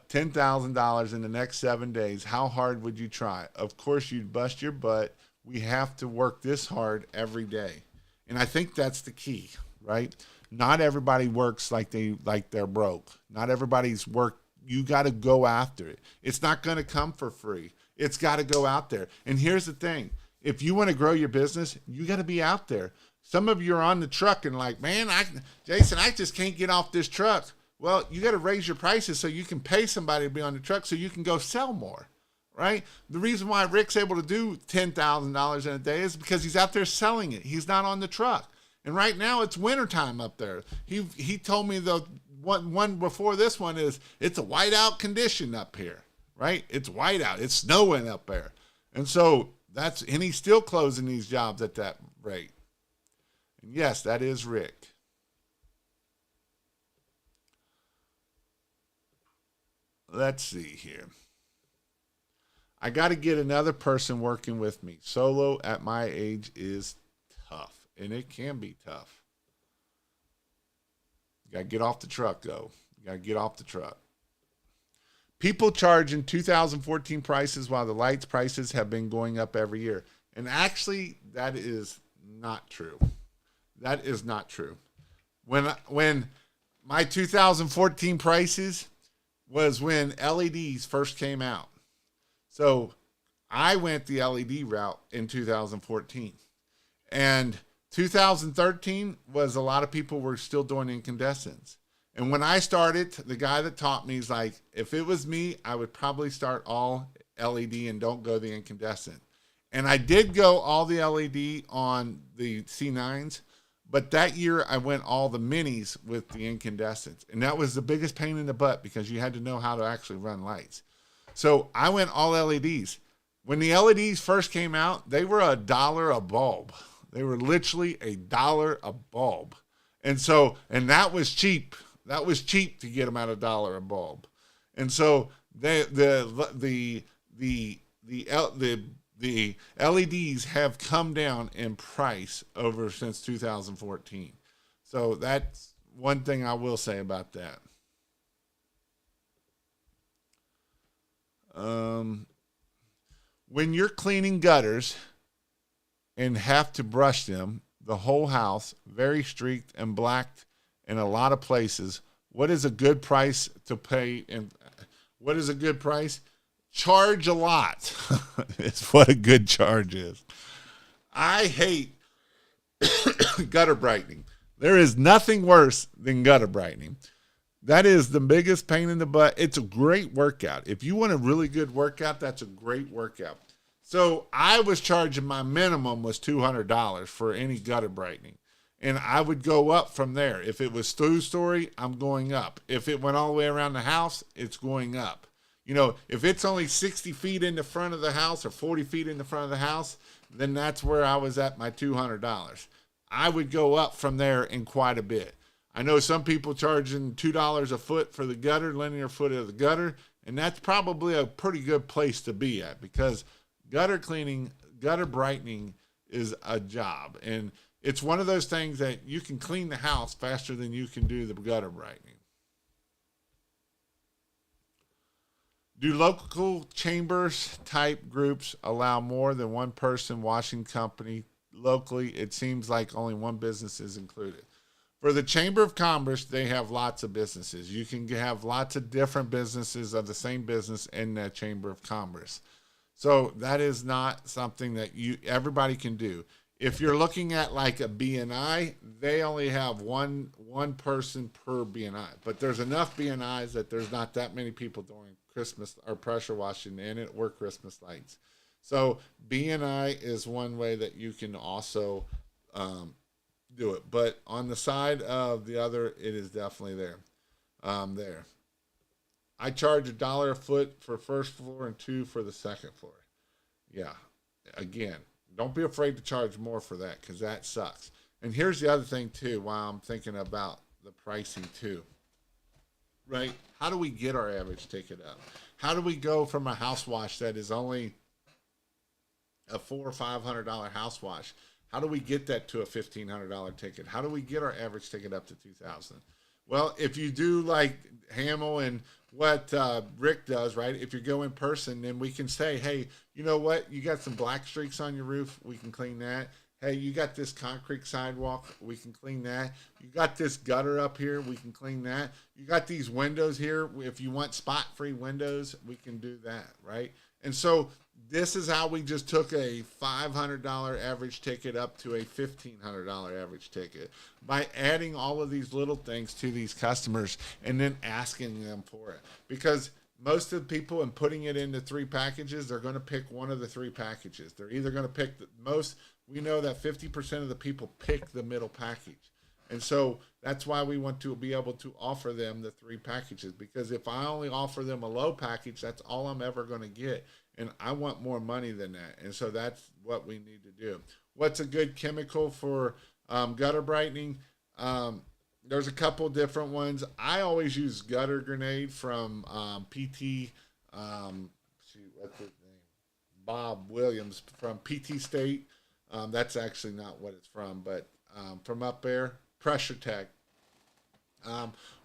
$10,000 in the next 7 days, how hard would you try? Of course, you'd bust your butt. We have to work this hard every day. And I think that's the key, right? Not everybody works like they're broke. Not everybody's work. You got to go after it. It's not going to come for free. It's got to go out there. And here's the thing. If you want to grow your business, you got to be out there. Some of you are on the truck and like, man, Jason, I just can't get off this truck. Well, you got to raise your prices so you can pay somebody to be on the truck so you can go sell more, right? The reason why Rick's able to do $10,000 in a day is because he's out there selling it. He's not on the truck. And right now it's wintertime up there. He told me the one before this one is it's a whiteout condition up here, right? It's whiteout. It's snowing up there. And so and he's still closing these jobs at that rate. And yes, that is Rick. Let's see here. I got to get another person working with me. Solo at my age is tough, and it can be tough. You got to get off the truck, though. You got to get off the truck. People charging 2014 prices while the lights prices have been going up every year. And actually, that is not true. That is not true. When my 2014 prices was when LEDs first came out. So I went the LED route in 2014. And 2013 was a lot of people were still doing incandescents. And when I started, the guy that taught me is like, if it was me, I would probably start all LED and don't go the incandescent. And I did go all the LED on the C9s, but that year I went all the minis with the incandescents. And that was the biggest pain in the butt because you had to know how to actually run lights. So I went all LEDs. When the LEDs first came out, they were $1 a bulb. They were literally $1 a bulb. And that was cheap. That was cheap to get them at $1 a bulb. And so the LEDs have come down in price over since 2014. So that's one thing I will say about that. When you're cleaning gutters and have to brush them, the whole house, very streaked and blacked in a lot of places, what is a good price to pay? And what is a good price? Charge a lot. It's what a good charge is. I hate gutter brightening. There is nothing worse than gutter brightening. That is the biggest pain in the butt. It's a great workout. If you want a really good workout, that's a great workout. So I was charging, my minimum was $200 for any gutter brightening. And I would go up from there. If it was 2-story, I'm going up. If it went all the way around the house, it's going up. You know, if it's only 60 feet in the front of the house or 40 feet in the front of the house, then that's where I was at my $200. I would go up from there in quite a bit. I know some people charging $2 a foot for the gutter, linear foot of the gutter, and that's probably a pretty good place to be at because gutter cleaning, gutter brightening is a job. And it's one of those things that you can clean the house faster than you can do the gutter brightening. Do local chambers type groups allow more than one person washing company locally? It seems like only one business is included. For the Chamber of Commerce, they have lots of businesses. You can have lots of different businesses of the same business in that Chamber of Commerce. So that is not something that everybody can do. If you're looking at like a BNI, they only have one person per BNI. But there's enough BNIs that there's not that many people doing Christmas or pressure washing in it or Christmas lights. So BNI is one way that you can also do it. But on the side of the other, it is definitely there. There. I charge $1 a foot for first floor and $2 for the second floor. Yeah. Again, don't be afraid to charge more for that because that sucks. And here's the other thing too, while I'm thinking about the pricing too. Right? How do we get our average ticket up? How do we go from a house wash that is only a $400 or $500 house wash? How do we get that to a $1,500 ticket? How do we get our average ticket up to $2,000? Well, if you do like Hamill and what Rick does, right? If you go in person, then we can say, hey, you know what? You got some black streaks on your roof. We can clean that. Hey, you got this concrete sidewalk. We can clean that. You got this gutter up here. We can clean that. You got these windows here. If you want spot-free windows, we can do that, right? And so this is how we just took a $500 average ticket up to a $1,500 average ticket by adding all of these little things to these customers and then asking them for it. Because most of the people, in putting it into 3 packages, they're going to pick one of the 3 packages. They're either going to pick the most. We know that 50% of the people pick the middle package. And so that's why we want to be able to offer them the 3 packages. Because if I only offer them a low package, that's all I'm ever going to get. And I want more money than that. And so that's what we need to do. What's a good chemical for gutter brightening? There's a couple different ones. I always use Gutter Grenade from PT, what's his name? Bob Williams from PT State. That's actually not what it's from, but from up there, Pressure Tech.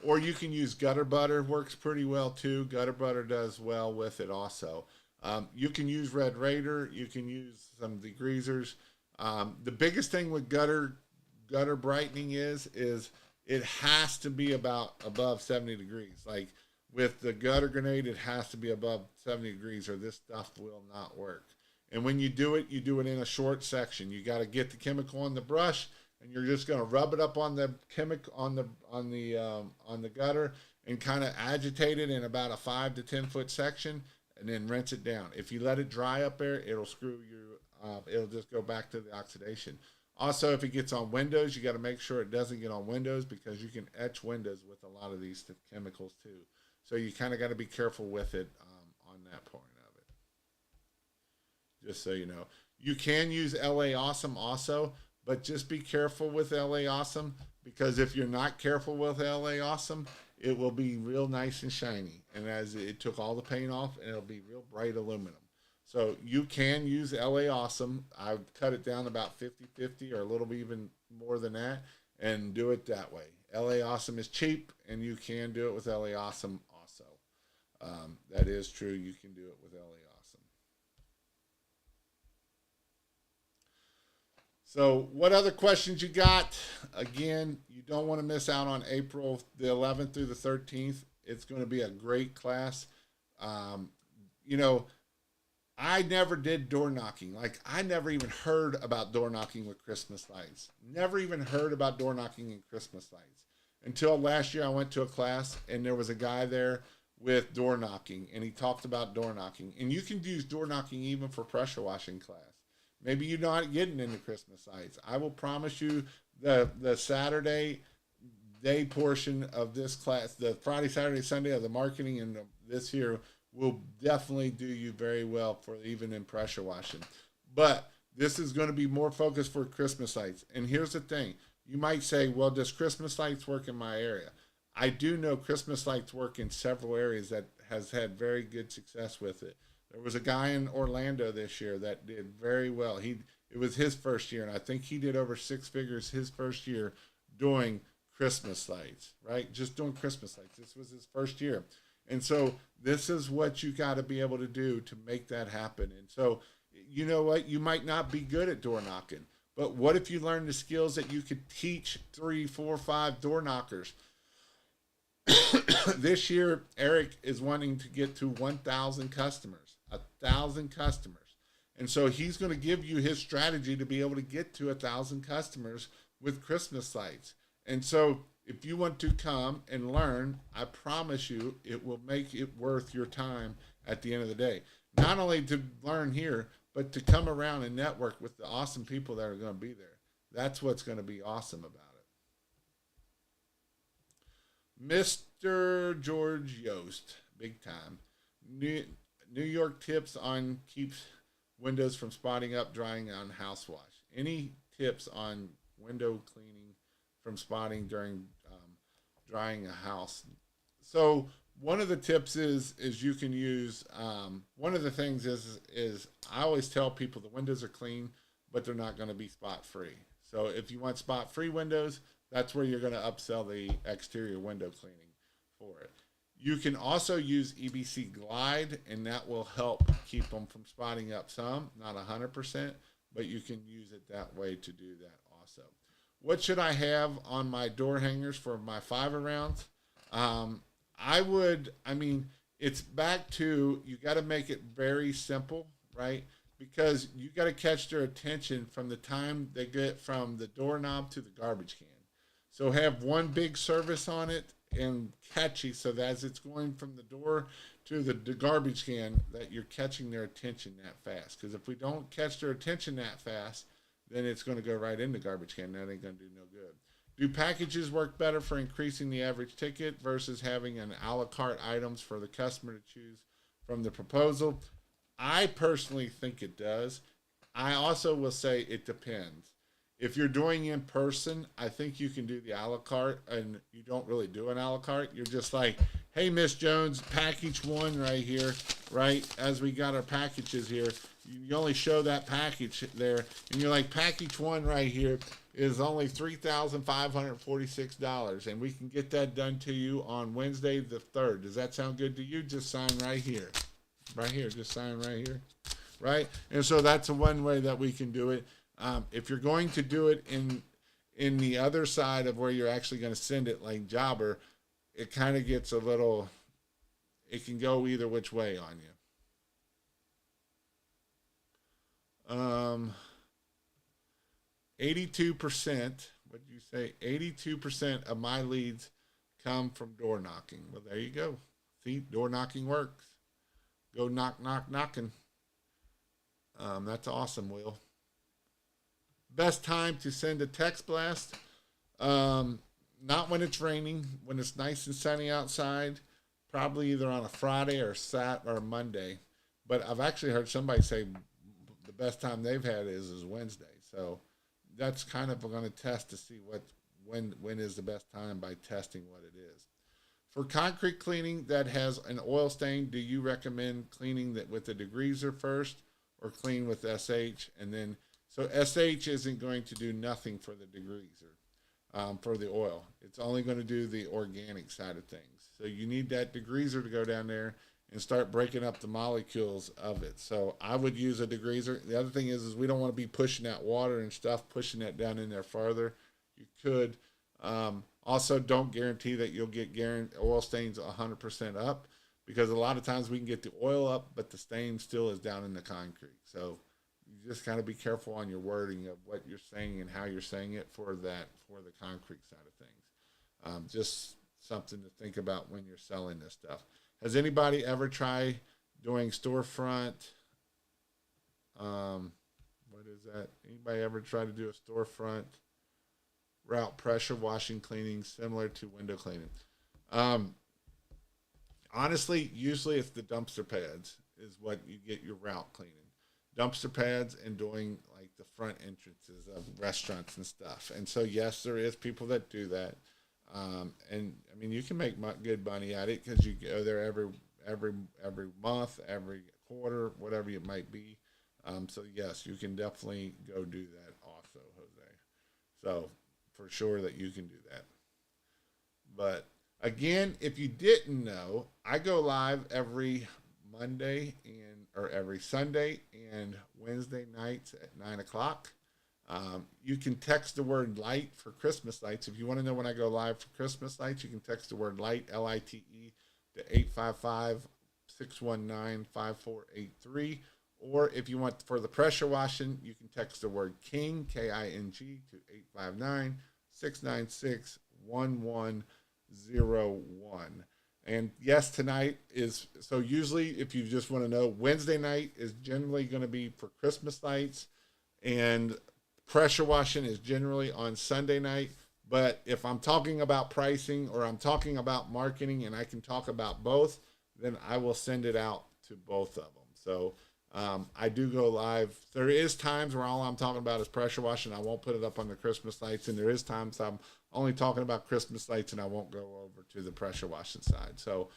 Or you can use Gutter Butter, works pretty well too. Gutter Butter does well with it also. You can use Red Raider. You can use some degreasers. The biggest thing with gutter brightening is it has to be above 70 degrees. Like with the Gutter Grenade, it has to be above 70 degrees or this stuff will not work. And when you do it in a short section. You got to get the chemical on the brush, and you're just going to rub it up on the chemical on the gutter and kind of agitate it in about a 5 to 10 foot section. And then rinse it down. If you let it dry up there, it'll screw you. It'll just go back to the oxidation. Also, if it gets on windows, you got to make sure it doesn't get on windows because you can etch windows with a lot of these chemicals too. So you kind of got to be careful with it on that point of it. Just so you know, you can use LA Awesome also, but just be careful with LA Awesome because if you're not careful with LA Awesome, it will be real nice and shiny. And as it took all the paint off, and it'll be real bright aluminum. So you can use LA Awesome. I've cut it down about 50-50 or a little bit even more than that and do it that way. LA Awesome is cheap, and you can do it with LA Awesome also. That is true. You can do it with LA Awesome. So, what other questions you got? Again, you don't want to miss out on April the 11th through the 13th. It's going to be a great class. Um, you know, I never did door knocking. Like, I never even heard about door knocking with Christmas lights. Never even heard about door knocking and Christmas lights. Until last year, I went to a class and there was a guy there with door knocking, and he talked about door knocking. And you can use door knocking even for pressure washing class. Maybe you're not getting into Christmas lights. I will promise you the Saturday day portion of this class, the Friday, Saturday, Sunday of the marketing and this year will definitely do you very well for even in pressure washing. But this is going to be more focused for Christmas lights. And here's the thing. You might say, well, does Christmas lights work in my area? I do know Christmas lights work in several areas that has had very good success with it. There was a guy in Orlando this year that did very well. It was his first year, and I think he did over six figures his first year doing Christmas lights, right? Just doing Christmas lights. This was his first year. And so this is what you got to be able to do to make that happen. And so, you know what? You might not be good at door knocking, but what if you learn the skills that you could teach 3, 4, 5 door knockers? This year, Eric is wanting to get to 1,000 customers, 1,000 customers. And so he's going to give you his strategy to be able to get to 1,000 customers with Christmas lights. And so if you want to come and learn, I promise you it will make it worth your time at the end of the day. Not only to learn here, but to come around and network with the awesome people that are going to be there. That's what's going to be awesome about it. Mr. George Yost, big time. New York tips on keeps windows from spotting up drying on house wash. Any tips on window cleaning from spotting during drying a house? So one of the tips is you can use one of the things is I always tell people the windows are clean, but they're not going to be spot free. So if you want spot free windows, that's where you're going to upsell the exterior window cleaning for it. You can also use EBC Glide, and that will help keep them from spotting up some, not 100%, but you can use it that way to do that also. What should I have on my door hangers for my 5-arounds? It's back to, you got to make it very simple, right? Because you got to catch their attention from the time they get from the doorknob to the garbage can. So have one big service on it and catchy, so that as it's going from the door to the garbage can, that you're catching their attention that fast. Because if we don't catch their attention that fast, then it's going to go right in the garbage can. That ain't going to do no good. Do packages work better for increasing the average ticket versus having an a la carte items for the customer to choose from the proposal? I personally think it does. I also will say it depends. If you're doing in person, I think you can do the a la carte, and you don't really do an a la carte. You're just like, hey, Miss Jones, package 1 right here, right? As we got our packages here, you only show that package there, and you're like, package 1 right here is only $3,546, and we can get that done to you on Wednesday the 3rd. Does that sound good to you? Just sign right here. Right here. Just sign right here. Right? And so that's one way that we can do it. If you're going to do it in the other side of where you're actually going to send it, like Jobber, it kind of gets a little, it can go either which way on you. 82%, what did you say? 82% of my leads come from door knocking. Well, there you go. See, door knocking works. Go knock, knock, knocking. That's awesome, Will. Best time to send a text blast? Not when it's raining. When it's nice and sunny outside, probably either on a Friday or Monday. But I've actually heard somebody say the best time they've had is Wednesday. So that's kind of going to test to see when is the best time by testing what it is. For concrete cleaning that has an oil stain, do you recommend cleaning that with a degreaser first or clean with SH? And then, so SH isn't going to do nothing for the degreaser, for the oil. It's only going to do the organic side of things. So you need that degreaser to go down there and start breaking up the molecules of it. So I would use a degreaser. The other thing is we don't want to be pushing that water and stuff, pushing that down in there farther. You could. Also, don't guarantee that you'll get oil stains 100% up, because a lot of times we can get the oil up, but the stain still is down in the concrete. So you just got to be careful on your wording of what you're saying and how you're saying it for the concrete side of things. Just something to think about when you're selling this stuff. Has anybody ever tried doing storefront? What is that? Anybody ever try to do a storefront route pressure washing cleaning similar to window cleaning? Honestly, usually it's the dumpster pads is what you get your route cleaning. Dumpster pads and doing like the front entrances of restaurants and stuff. And so, yes, there is people that do that. And I mean, you can make good money at it because you go there every month, every quarter, whatever it might be. So yes, you can definitely go do that also, Jose. So for sure that you can do that. But again, if you didn't know, I go live every Monday or every Sunday and Wednesday nights at 9:00. You can text the word light for Christmas lights. If you want to know when I go live for Christmas lights, you can text the word light, L-I-T-E, to 855-619-5483. Or if you want for the pressure washing, you can text the word king, K-I-N-G, to 859-696-1101. And yes, tonight is, so usually if you just want to know, Wednesday night is generally going to be for Christmas lights, and pressure washing is generally on Sunday night. But if I'm talking about pricing or I'm talking about marketing and I can talk about both, then I will send it out to both of them. So I do go live. There is times where all I'm talking about is pressure washing. I won't put it up on the Christmas lights. And there is times I'm only talking about Christmas lights and I won't go over to the pressure washing side. So,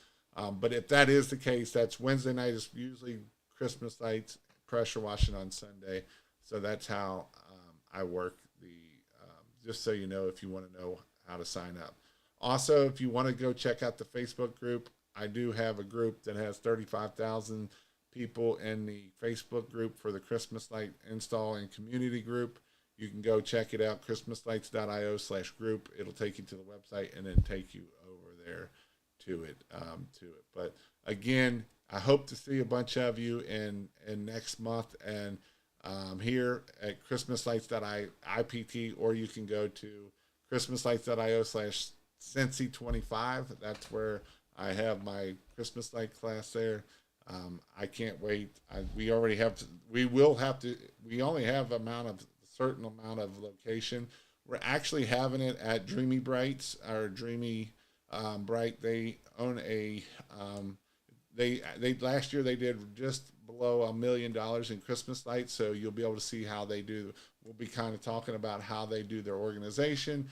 but if that is the case, that's Wednesday night is usually Christmas lights, pressure washing on Sunday. So that's how I work just so you know, if you want to know how to sign up. Also, if you want to go check out the Facebook group, I do have a group that has 35,000 people in the Facebook group for the Christmas light install and community group. You can go check it out, christmaslights.io/group. It'll take you to the website and then take you over there to it. But again, I hope to see a bunch of you in next month and here at christmaslights.ipt, or you can go to christmaslights.io/Cincy25. That's where I have my Christmas light class there. I can't wait. We only have a certain amount of location. We're actually having it at Dreamy Brights, or Dreamy Bright. They own a, they last year they did just below $1 million in Christmas lights. So you'll be able to see how they do. We'll be kind of talking about how they do their organization.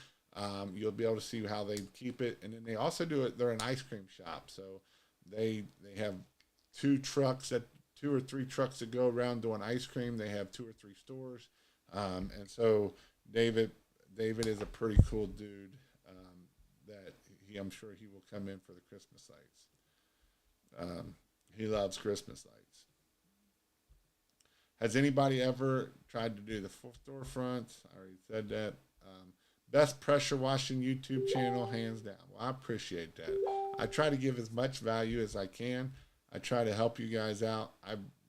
You'll be able to see how they keep it. And then they also do it. They're an ice cream shop. So they have two or three trucks that go around doing ice cream. They have 2 or 3 stores. And so David is a pretty cool dude that I'm sure he will come in for the Christmas lights. He loves Christmas lights. Has anybody ever tried to do the storefronts? I already said that. Best pressure washing YouTube channel, hands down. Well, I appreciate that. I try to give as much value as I can. I try to help you guys out.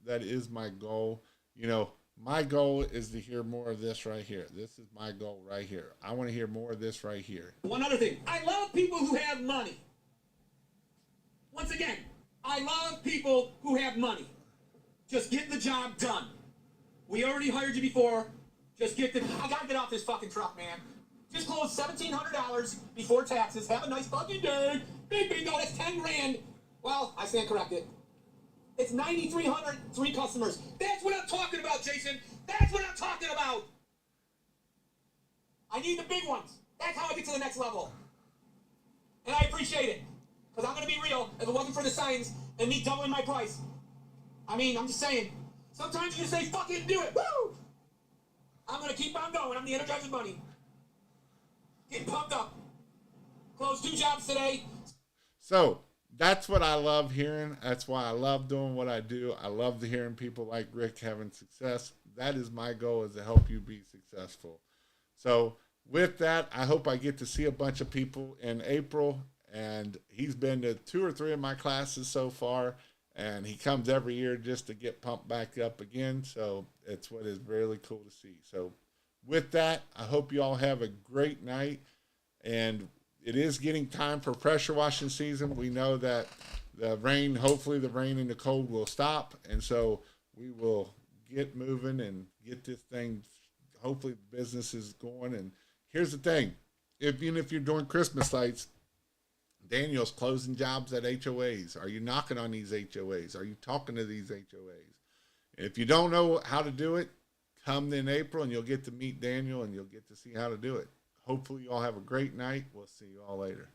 That is my goal. You know, my goal is to hear more of this right here. This is my goal right here. I want to hear more of this right here. One other thing. I love people who have money. Once again, I love people who have money. Just get the job done. We already hired you before. I gotta get off this fucking truck, man. Just close $1,700 before taxes. Have a nice fucking day. Big bingo, that's 10 grand. Well, I stand corrected. It's 9,300, 3 customers. That's what I'm talking about, Jason. That's what I'm talking about. I need the big ones. That's how I get to the next level. And I appreciate it. Because I'm going to be real. If it wasn't for the signs and me doubling my price. I mean, I'm just saying. Sometimes you just say, fucking do it. Woo! I'm going to keep on going. I'm the Energizing Bunny. Getting pumped up. Closed 2 jobs today. So that's what I love hearing. That's why I love doing what I do. I love hearing people like Rick having success. That is my goal, is to help you be successful. So with that, I hope I get to see a bunch of people in April. And he's been to 2 or 3 of my classes so far, and he comes every year just to get pumped back up again. So it's what is really cool to see. So with that, I hope you all have a great night. And it is getting time for pressure washing season. We know that the rain, hopefully the rain and the cold will stop. And so we will get moving and get this thing, hopefully the business is going. And here's the thing, even if you're doing Christmas lights, Daniel's closing jobs at HOAs. Are you knocking on these HOAs? Are you talking to these HOAs? If you don't know how to do it, come in April and you'll get to meet Daniel and you'll get to see how to do it. Hopefully you all have a great night. We'll see you all later.